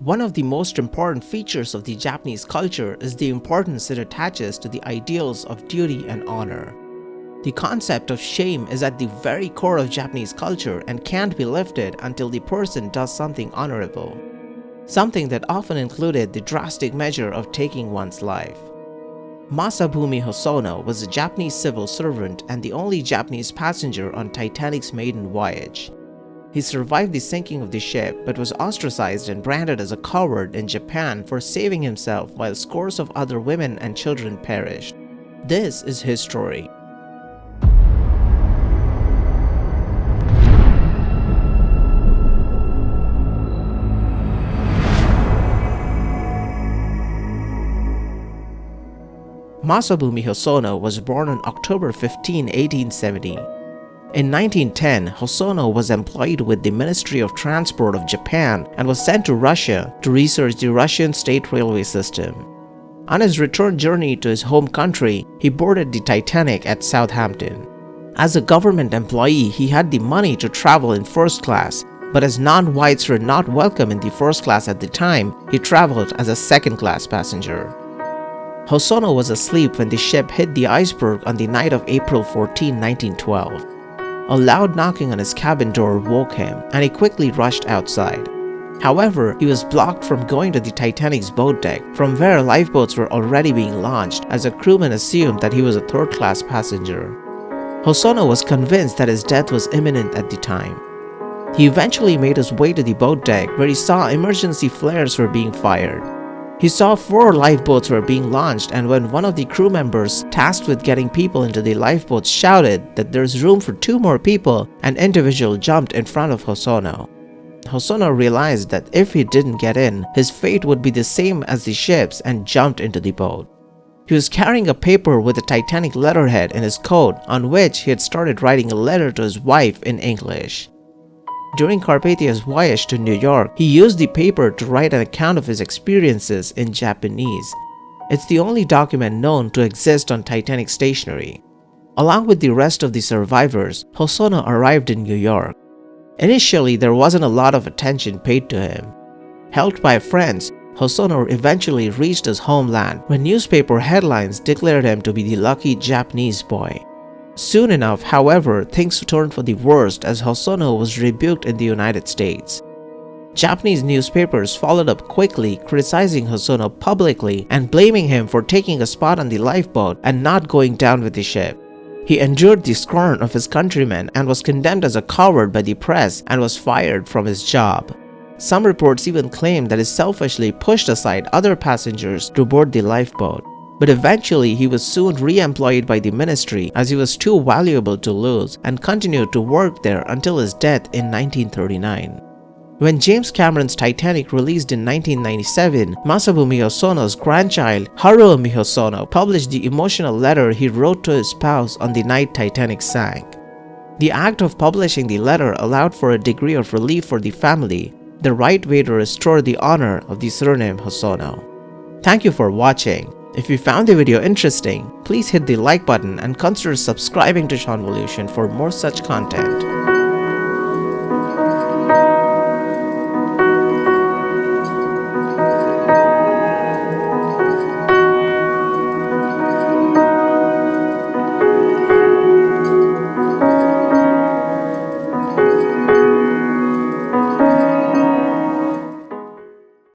One of the most important features of the Japanese culture is the importance it attaches to the ideals of duty and honor. The concept of shame is at the very core of Japanese culture and can't be lifted until the person does something honorable. Something that often included the drastic measure of taking one's life. Masabumi Hosono was a Japanese civil servant and the only Japanese passenger on Titanic's maiden voyage. He survived the sinking of the ship but was ostracized and branded as a coward in Japan for saving himself while scores of other women and children perished. This is his story. Masabumi Hosono was born on October 15, 1870. In 1910, Hosono was employed with the Ministry of Transport of Japan and was sent to Russia to research the Russian state railway system. On his return journey to his home country, he boarded the Titanic at Southampton. As a government employee, he had the money to travel in first class, but as non-whites were not welcome in the first class at the time, he traveled as a second-class passenger. Hosono was asleep when the ship hit the iceberg on the night of April 14, 1912. A loud knocking on his cabin door woke him, and he quickly rushed outside. However, he was blocked from going to the Titanic's boat deck, from where lifeboats were already being launched, as a crewman assumed that he was a third-class passenger. Hosono was convinced that his death was imminent at the time. He eventually made his way to the boat deck, where he saw emergency flares were being fired. He saw 4 lifeboats were being launched, and when one of the crew members tasked with getting people into the lifeboats shouted that there's room for 2 more people, an individual jumped in front of Hosono. Hosono realized that if he didn't get in, his fate would be the same as the ship's and jumped into the boat. He was carrying a paper with a Titanic letterhead in his coat on which he had started writing a letter to his wife in English. During Carpathia's voyage to New York, he used the paper to write an account of his experiences in Japanese. It's the only document known to exist on Titanic stationery. Along with the rest of the survivors, Hosono arrived in New York. Initially, there wasn't a lot of attention paid to him. Helped by friends, Hosono eventually reached his homeland when newspaper headlines declared him to be the lucky Japanese boy. Soon enough, however, things turned for the worst as Hosono was rebuked in the United States. Japanese newspapers followed up quickly, criticizing Hosono publicly and blaming him for taking a spot on the lifeboat and not going down with the ship. He endured the scorn of his countrymen and was condemned as a coward by the press and was fired from his job. Some reports even claimed that he selfishly pushed aside other passengers to board the lifeboat. But eventually he was soon re-employed by the ministry as he was too valuable to lose and continued to work there until his death in 1939. When James Cameron's Titanic released in 1997, Masabumi Hosono's grandchild Haruomi Hosono published the emotional letter he wrote to his spouse on the night Titanic sank. The act of publishing the letter allowed for a degree of relief for the family, the right way to restore the honor of the surname Hosono. Thank you for watching. If you found the video interesting, please hit the like button and consider subscribing to Seanvolution for more such content.